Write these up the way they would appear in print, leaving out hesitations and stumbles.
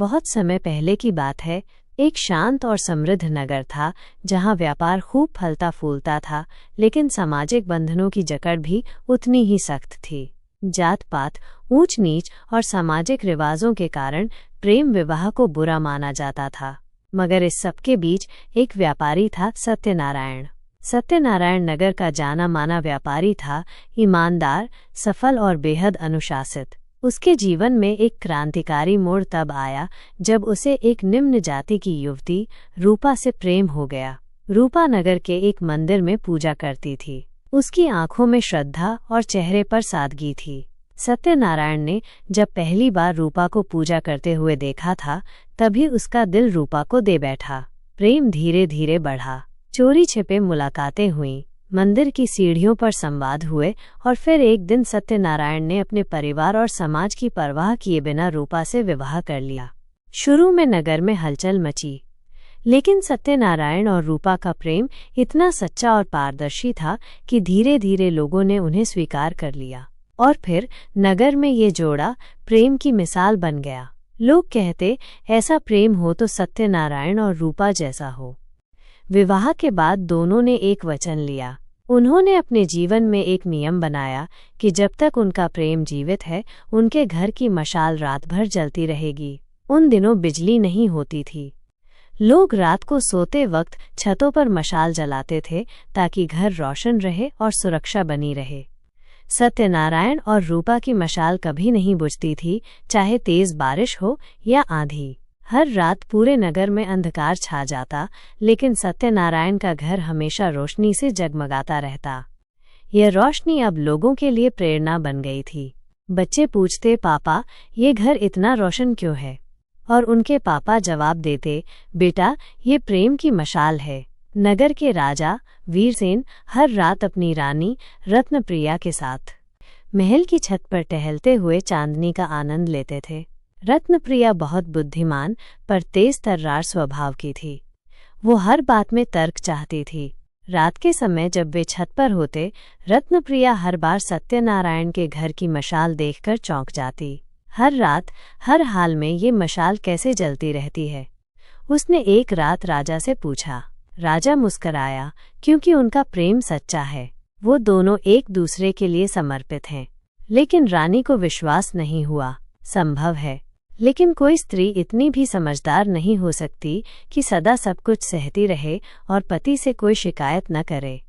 बहुत समय पहले की बात है। एक शांत और समृद्ध नगर था जहां व्यापार खूब फलता फूलता था, लेकिन सामाजिक बंधनों की जकड़ भी उतनी ही सख्त थी। जात पात, ऊंच नीच और सामाजिक रिवाजों के कारण प्रेम विवाह को बुरा माना जाता था। मगर इस सबके बीच एक व्यापारी था, सत्यनारायण। सत्यनारायण नगर का जाना माना व्यापारी था, ईमानदार, सफल और बेहद अनुशासित। उसके जीवन में एक क्रांतिकारी मोड़ तब आया जब उसे एक निम्न जाति की युवती रूपा से प्रेम हो गया। रूपा नगर के एक मंदिर में पूजा करती थी। उसकी आंखों में श्रद्धा और चेहरे पर सादगी थी। सत्यनारायण ने जब पहली बार रूपा को पूजा करते हुए देखा था, तभी उसका दिल रूपा को दे बैठा। प्रेम धीरे धीरे बढ़ा। चोरी छिपे मुलाकातें हुईं, मंदिर की सीढ़ियों पर संवाद हुए और फिर एक दिन सत्यनारायण ने अपने परिवार और समाज की परवाह किए बिना रूपा से विवाह कर लिया। शुरू में नगर में हलचल मची, लेकिन सत्यनारायण और रूपा का प्रेम इतना सच्चा और पारदर्शी था कि धीरे धीरे लोगों ने उन्हें स्वीकार कर लिया। और फिर नगर में ये जोड़ा प्रेम की मिसाल बन गया। लोग कहते, ऐसा प्रेम हो तो सत्यनारायण और रूपा जैसा हो। विवाह के बाद दोनों ने एक वचन लिया। उन्होंने अपने जीवन में एक नियम बनाया कि जब तक उनका प्रेम जीवित है, उनके घर की मशाल रात भर जलती रहेगी। उन दिनों बिजली नहीं होती थी। लोग रात को सोते वक्त छतों पर मशाल जलाते थे ताकि घर रोशन रहे और सुरक्षा बनी रहे। सत्यनारायण और रूपा की मशाल कभी नहीं बुझती थी, चाहे तेज बारिश हो या आंधी। हर रात पूरे नगर में अंधकार छा जाता, लेकिन सत्यनारायण का घर हमेशा रोशनी से जगमगाता रहता। यह रोशनी अब लोगों के लिए प्रेरणा बन गई थी। बच्चे पूछते, पापा, ये घर इतना रोशन क्यों है? और उनके पापा जवाब देते, बेटा, ये प्रेम की मशाल है। नगर के राजा वीरसेन हर रात अपनी रानी रत्नप्रिया के साथ महल की छत पर टहलते हुए चांदनी का आनंद लेते थे। रत्नप्रिया बहुत बुद्धिमान पर तेज तर्रार स्वभाव की थी। वो हर बात में तर्क चाहती थी। रात के समय जब वे छत पर होते, रत्नप्रिया हर बार सत्यनारायण के घर की मशाल देखकर चौंक जाती। हर रात, हर हाल में ये मशाल कैसे जलती रहती है? उसने एक रात राजा से पूछा। राजा मुस्कराया, क्योंकि उनका प्रेम सच्चा है। वो दोनों एक दूसरे के लिए समर्पित हैं। लेकिन रानी को विश्वास नहीं हुआ। संभव है, लेकिन कोई स्त्री इतनी भी समझदार नहीं हो सकती कि सदा सब कुछ सहती रहे और पति से कोई शिकायत न करे।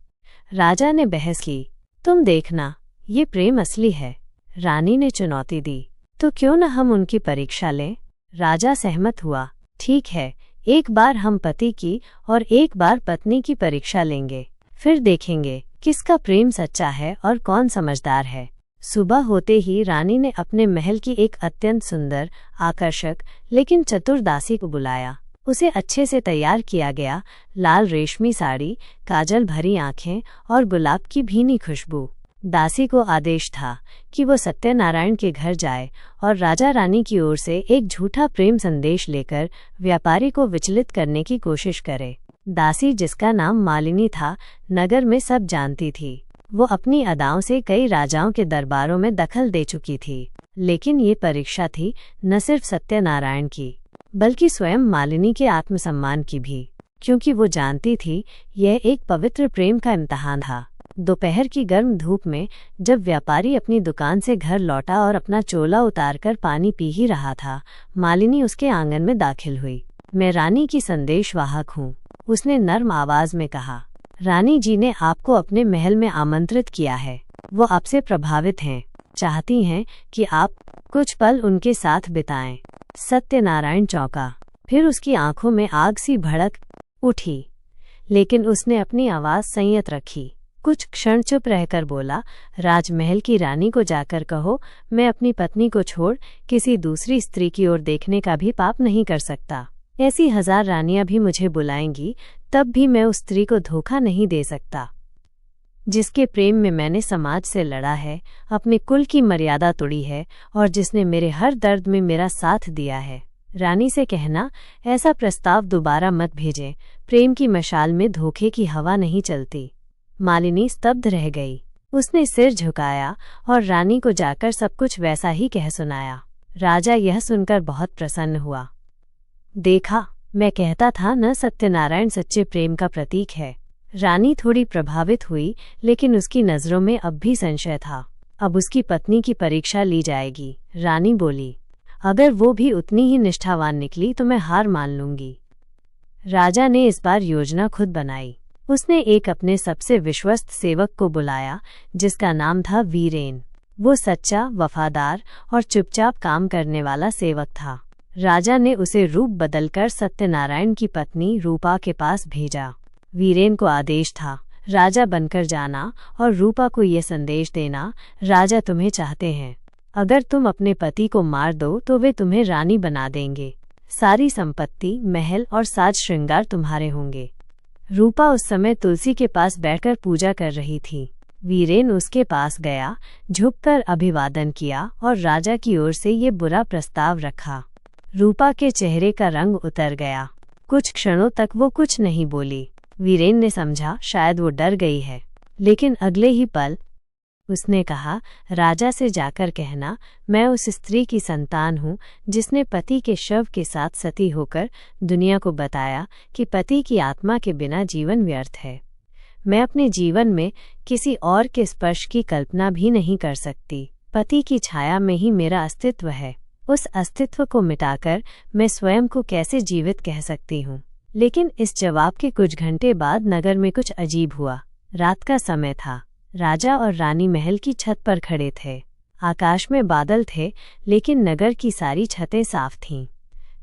राजा ने बहस की, तुम देखना, ये प्रेम असली है। रानी ने चुनौती दी, तो क्यों न हम उनकी परीक्षा लें? राजा सहमत हुआ। ठीक है, एक बार हम पति की और एक बार पत्नी की परीक्षा लेंगे, फिर देखेंगे किसका प्रेम सच्चा है और कौन समझदार है। सुबह होते ही रानी ने अपने महल की एक अत्यंत सुंदर, आकर्षक लेकिन चतुर दासी को बुलाया। उसे अच्छे से तैयार किया गया। लाल रेशमी साड़ी, काजल भरी आंखें और गुलाब की भीनी खुशबू। दासी को आदेश था कि वो सत्यनारायण के घर जाए और राजा रानी की ओर से एक झूठा प्रेम संदेश लेकर व्यापारी को विचलित करने की कोशिश करे। दासी, जिसका नाम मालिनी था, नगर में सब जानती थी। वो अपनी अदाओं से कई राजाओं के दरबारों में दखल दे चुकी थी। लेकिन ये परीक्षा थी न सिर्फ सत्यनारायण की, बल्कि स्वयं मालिनी के आत्मसम्मान की भी, क्योंकि वो जानती थी यह एक पवित्र प्रेम का इम्तिहान था। दोपहर की गर्म धूप में जब व्यापारी अपनी दुकान से घर लौटा और अपना चोला उतारकर पानी पी ही रहा था, मालिनी उसके आंगन में दाखिल हुई। मैं रानी की संदेशवाहक हूँ, उसने नर्म आवाज में कहा। रानी जी ने आपको अपने महल में आमंत्रित किया है। वो आपसे प्रभावित हैं, चाहती हैं कि आप कुछ पल उनके साथ बिताएं। सत्यनारायण चौंका, फिर उसकी आंखों में आग सी भड़क उठी, लेकिन उसने अपनी आवाज संयत रखी। कुछ क्षण चुप रहकर बोला, राजमहल की रानी को जाकर कहो, मैं अपनी पत्नी को छोड़ किसी दूसरी स्त्री की ओर देखने का भी पाप नहीं कर सकता। ऐसी 1000 रानियां भी मुझे बुलाएंगी, तब भी मैं उस स्त्री को धोखा नहीं दे सकता जिसके प्रेम में मैंने समाज से लड़ा है, अपने कुल की मर्यादा तोड़ी है और जिसने मेरे हर दर्द में मेरा साथ दिया है। रानी से कहना, ऐसा प्रस्ताव दोबारा मत भेजें। प्रेम की मशाल में धोखे की हवा नहीं चलती। मालिनी स्तब्ध रह गई। उसने सिर झुकाया और रानी को जाकर सब कुछ वैसा ही कह सुनाया। राजा यह सुनकर बहुत प्रसन्न हुआ। देखा, मैं कहता था न, सत्यनारायण सच्चे प्रेम का प्रतीक है। रानी थोड़ी प्रभावित हुई, लेकिन उसकी नजरों में अब भी संशय था। अब उसकी पत्नी की परीक्षा ली जाएगी। रानी बोली, अगर वो भी उतनी ही निष्ठावान निकली तो मैं हार मान लूंगी। राजा ने इस बार योजना खुद बनाई। उसने एक अपने सबसे विश्वस्त सेवक को बुलाया, जिसका नाम था वीरेन। वो सच्चा, वफादार और चुपचाप काम करने वाला सेवक था। राजा ने उसे रूप बदलकर सत्यनारायण की पत्नी रूपा के पास भेजा। वीरेन को आदेश था, राजा बनकर जाना और रूपा को ये संदेश देना, राजा तुम्हें चाहते हैं। अगर तुम अपने पति को मार दो तो वे तुम्हें रानी बना देंगे। सारी संपत्ति, महल और साज श्रृंगार तुम्हारे होंगे। रूपा उस समय तुलसी के पास बैठकर पूजा कर रही थी। वीरेन उसके पास गया, झुककर अभिवादन किया और राजा की ओर से ये बुरा प्रस्ताव रखा। रूपा के चेहरे का रंग उतर गया। कुछ क्षणों तक वो कुछ नहीं बोली। वीरेन ने समझा शायद वो डर गई है, लेकिन अगले ही पल उसने कहा, राजा से जाकर कहना, मैं उस स्त्री की संतान हूँ जिसने पति के शव के साथ सती होकर दुनिया को बताया कि पति की आत्मा के बिना जीवन व्यर्थ है। मैं अपने जीवन में किसी और के स्पर्श की कल्पना भी नहीं कर सकती। पति की छाया में ही मेरा अस्तित्व है। उस अस्तित्व को मिटाकर मैं स्वयं को कैसे जीवित कह सकती हूँ। लेकिन इस जवाब के कुछ घंटे बाद नगर में कुछ अजीब हुआ। रात का समय था। राजा और रानी महल की छत पर खड़े थे। आकाश में बादल थे, लेकिन नगर की सारी छतें साफ थीं।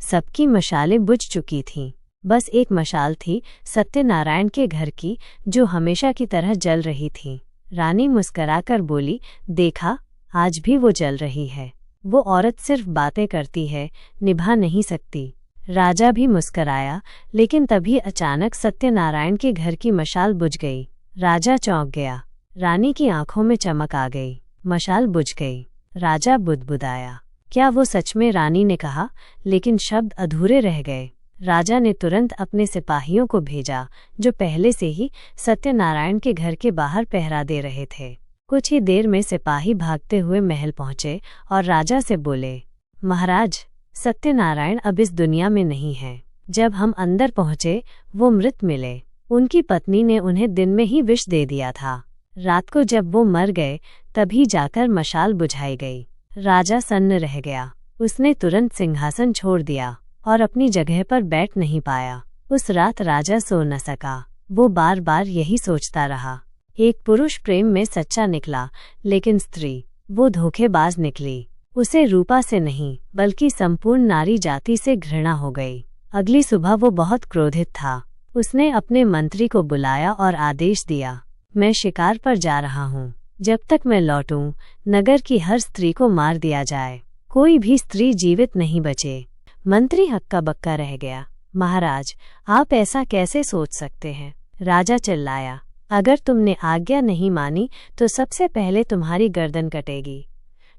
सबकी मशालें बुझ चुकी थीं। बस एक मशाल थी, सत्यनारायण के घर की, जो हमेशा की तरह जल रही थी। रानी मुस्कराकर बोली, देखा, आज भी वो जल रही है। वो औरत सिर्फ बातें करती है, निभा नहीं सकती। राजा भी मुस्कराया, लेकिन तभी अचानक सत्यनारायण के घर की मशाल बुझ गई। राजा चौंक गया। रानी की आंखों में चमक आ गई। मशाल बुझ गई। राजा बुदबुदाया, क्या वो सच में? रानी ने कहा, लेकिन शब्द अधूरे रह गए। राजा ने तुरंत अपने सिपाहियों को भेजा, जो पहले से ही सत्यनारायण के घर के बाहर पहरा दे रहे थे। कुछ ही देर में सिपाही भागते हुए महल पहुंचे और राजा से बोले, महाराज, सत्यनारायण अब इस दुनिया में नहीं है। जब हम अंदर पहुंचे, वो मृत मिले। उनकी पत्नी ने उन्हें दिन में ही विष दे दिया था। रात को जब वो मर गए, तभी जाकर मशाल बुझाई गई। राजा सन्न रह गया। उसने तुरंत सिंहासन छोड़ दिया और अपनी जगह पर बैठ नहीं पाया। उस रात राजा सो न सका। वो बार बार यही सोचता रहा। एक पुरुष प्रेम में सच्चा निकला, लेकिन स्त्री, वो धोखेबाज निकली। उसे रूपा से नहीं, बल्कि संपूर्ण नारी जाति से घृणा हो गई। अगली सुबह वो बहुत क्रोधित था। उसने अपने मंत्री को बुलाया और आदेश दिया, मैं शिकार पर जा रहा हूँ। जब तक मैं लौटूं, नगर की हर स्त्री को मार दिया जाए। कोई भी स्त्री जीवित नहीं बचे। मंत्री हक्का बक्का रह गया। महाराज, आप ऐसा कैसे सोच सकते हैं? राजा चिल्लाया, अगर तुमने आज्ञा नहीं मानी तो सबसे पहले तुम्हारी गर्दन कटेगी।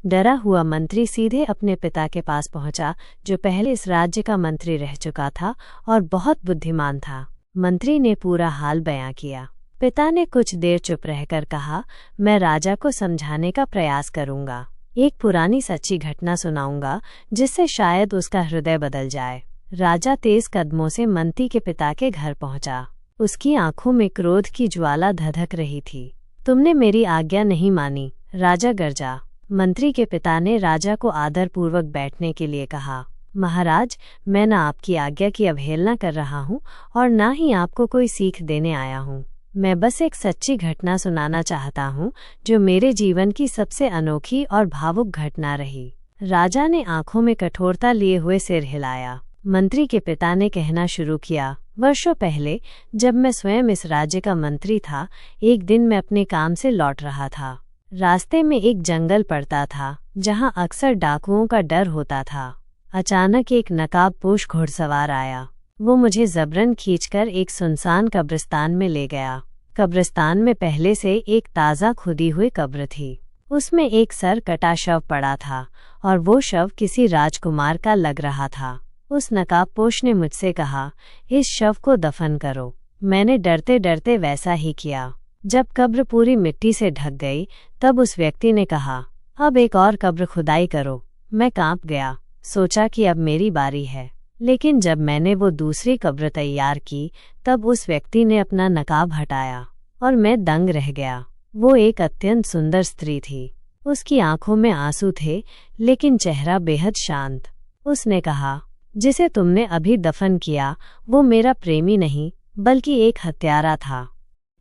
डरा हुआ मंत्री सीधे अपने पिता के पास पहुंचा, जो पहले इस राज्य का मंत्री रह चुका था और बहुत बुद्धिमान था। मंत्री ने पूरा हाल बयां किया। पिता ने कुछ देर चुप रहकर कहा, मैं राजा को समझाने का प्रयास करूंगा। एक पुरानी सच्ची घटना सुनाऊंगा, जिससे शायद उसका हृदय बदल जाए। राजा तेज कदमों से मंत्री के पिता के घर पहुंचा। उसकी आंखों में क्रोध की ज्वाला धधक रही थी। तुमने मेरी आज्ञा नहीं मानी, राजा गरजा। मंत्री के पिता ने राजा को आदरपूर्वक बैठने के लिए कहा। महाराज, मैं न आपकी आज्ञा की अवहेलना कर रहा हूँ और न ही आपको कोई सीख देने आया हूँ। मैं बस एक सच्ची घटना सुनाना चाहता हूँ, जो मेरे जीवन की सबसे अनोखी और भावुक घटना रही। राजा ने आंखों में कठोरता लिए हुए सिर हिलाया। मंत्री के पिता ने कहना शुरू किया, वर्षों पहले, जब मैं स्वयं इस राज्य का मंत्री था, एक दिन मैं अपने काम से लौट रहा था। रास्ते में एक जंगल पड़ता था, जहाँ अक्सर डाकुओं का डर होता था। अचानक एक नकाबपोश घुड़सवार आया। वो मुझे जबरन खींचकर एक सुनसान कब्रिस्तान में ले गया। कब्रिस्तान में पहले से एक ताज़ा खुदी हुई कब्र थी। उसमें एक सर कटा शव पड़ा था और वो शव किसी राजकुमार का लग रहा था। उस नकाबपोश ने मुझसे कहा, इस शव को दफन करो। मैंने डरते डरते वैसा ही किया। जब कब्र पूरी मिट्टी से ढक गई, तब उस व्यक्ति ने कहा, अब एक और कब्र खुदाई करो। मैं कांप गया। सोचा कि अब मेरी बारी है, लेकिन जब मैंने वो दूसरी कब्र तैयार की तब उस व्यक्ति ने अपना नकाब हटाया और मैं दंग रह गया। वो एक अत्यंत सुंदर स्त्री थी। उसकी आंखों में आंसू थे लेकिन चेहरा बेहद शांत। उसने कहा, जिसे तुमने अभी दफन किया वो मेरा प्रेमी नहीं बल्कि एक हत्यारा था।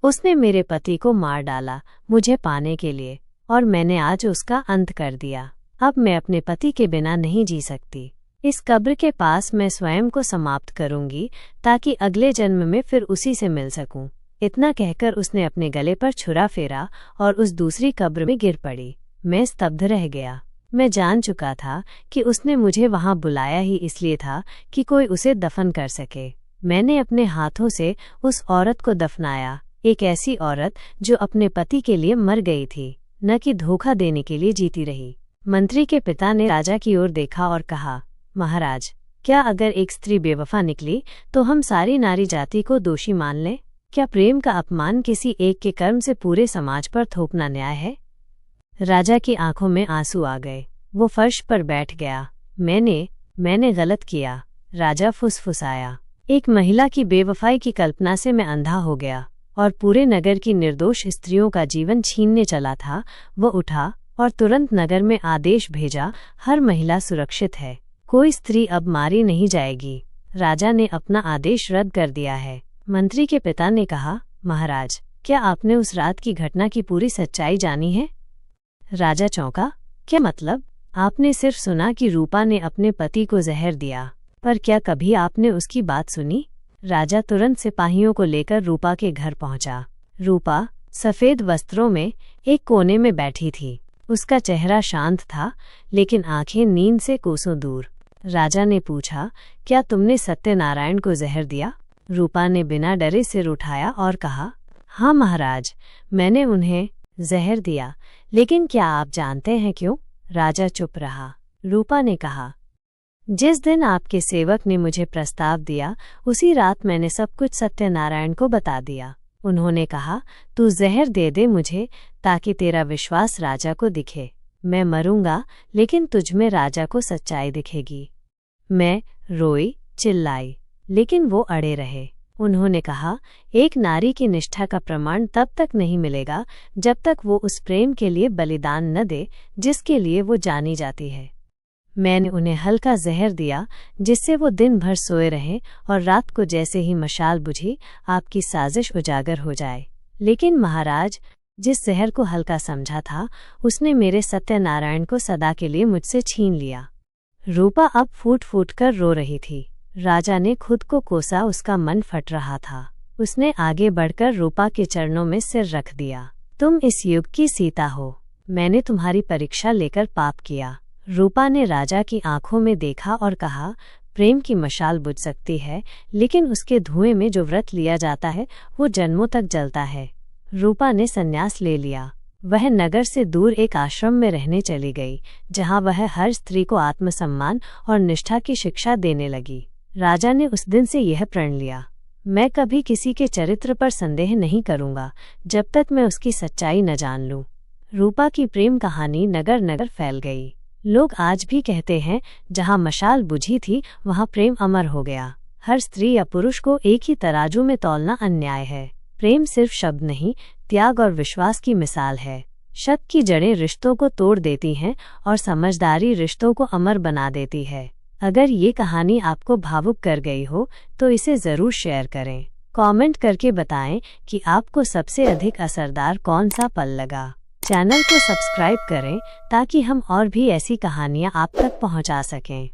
उसने मेरे पति को मार डाला मुझे पाने के लिए और मैंने आज उसका अंत कर दिया। अब मैं अपने पति के बिना नहीं जी सकती। इस कब्र के पास मैं स्वयं को समाप्त करूंगी ताकि अगले जन्म में फिर उसी से मिल सकूं। इतना कहकर उसने अपने गले पर छुरा फेरा और उस दूसरी कब्र में गिर पड़ी। मैं स्तब्ध रह गया। मैं जान चुका था कि उसने मुझे वहां बुलाया ही इसलिए था कि कोई उसे दफन कर सके। मैंने अपने हाथों से उस औरत को दफनाया, एक ऐसी औरत जो अपने पति के लिए मर गई थी, न कि धोखा देने के लिए जीती रही। मंत्री के पिता ने राजा की ओर देखा और कहा, महाराज, क्या अगर एक स्त्री बेवफा निकली तो हम सारी नारी जाति को दोषी मान लें? क्या प्रेम का अपमान किसी एक के कर्म से पूरे समाज पर थोपना न्याय है? राजा की आंखों में आंसू आ गए। वो फर्श पर बैठ गया। मैंने गलत किया, राजा फुसफुसाया। एक महिला की बेवफाई की कल्पना से मैं अंधा हो गया और पूरे नगर की निर्दोष स्त्रियों का जीवन छीनने चला था। वो उठा और तुरंत नगर में आदेश भेजा, हर महिला सुरक्षित है, कोई स्त्री अब मारी नहीं जाएगी। राजा ने अपना आदेश रद्द कर दिया है। मंत्री के पिता ने कहा, महाराज, क्या आपने उस रात की घटना की पूरी सच्चाई जानी है? राजा चौंका। क्या मतलब? आपने सिर्फ सुना कि रूपा ने अपने पति को जहर दिया, पर क्या कभी आपने उसकी बात सुनी? राजा तुरंत सिपाहियों को लेकर रूपा के घर पहुंचा। रूपा सफेद वस्त्रों में एक कोने में बैठी थी। उसका चेहरा शांत था लेकिन आंखें नींद से कोसों दूर। राजा ने पूछा, क्या तुमने सत्यनारायण को जहर दिया? रूपा ने बिना डरे सिर उठाया और कहा, हाँ महाराज, मैंने उन्हें जहर दिया। लेकिन क्या आप जानते हैं क्यों? राजा चुप रहा। रूपा ने कहा, जिस दिन आपके सेवक ने मुझे प्रस्ताव दिया उसी रात मैंने सब कुछ सत्यनारायण को बता दिया। उन्होंने कहा, तू जहर दे दे मुझे ताकि तेरा विश्वास राजा को दिखे। मैं मरूंगा लेकिन तुझमें राजा को सच्चाई दिखेगी। मैं रोई, चिल्लाई, लेकिन वो अड़े रहे। उन्होंने कहा, एक नारी की निष्ठा का प्रमाण तब तक नहीं मिलेगा जब तक वो उस प्रेम के लिए बलिदान न दे जिसके लिए वो जानी जाती है। मैंने उन्हें हल्का जहर दिया जिससे वो दिन भर सोए रहें और रात को जैसे ही मशाल बुझी आपकी साजिश उजागर हो जाए। लेकिन महाराज, जिस जहर को हल्का समझा था उसने मेरे सत्यनारायण को सदा के लिए मुझसे छीन लिया। रूपा अब फूट फूट कर रो रही थी। राजा ने खुद को कोसा, उसका मन फट रहा था। उसने आगे बढ़कर रूपा के चरणों में सिर रख दिया। तुम इस युग की सीता हो। मैंने तुम्हारी परीक्षा लेकर पाप किया। रूपा ने राजा की आंखों में देखा और कहा, प्रेम की मशाल बुझ सकती है लेकिन उसके धुएं में जो व्रत लिया जाता है वो जन्मों तक जलता है। रूपा ने संन्यास ले लिया। वह नगर से दूर एक आश्रम में रहने चली गई जहां वह हर स्त्री को आत्मसम्मान और निष्ठा की शिक्षा देने लगी। राजा ने उस दिन से यह प्रण लिया, मैं कभी किसी के चरित्र पर संदेह नहीं करूंगा जब तक मैं उसकी सच्चाई न जान लूं। रूपा की प्रेम कहानी नगर नगर फैल गई। लोग आज भी कहते हैं, जहां मशाल बुझी थी वहां प्रेम अमर हो गया। हर स्त्री या पुरुष को एक ही तराजू में तौलना अन्याय है। प्रेम सिर्फ शब्द नहीं, त्याग और विश्वास की मिसाल है। शक की जड़ें रिश्तों को तोड़ देती हैं और समझदारी रिश्तों को अमर बना देती है। अगर ये कहानी आपको भावुक कर गई हो तो इसे जरूर शेयर करें। कमेंट करके बताएं कि आपको सबसे अधिक असरदार कौन सा पल लगा। चैनल को सब्सक्राइब करें ताकि हम और भी ऐसी कहानियां आप तक पहुंचा सकें।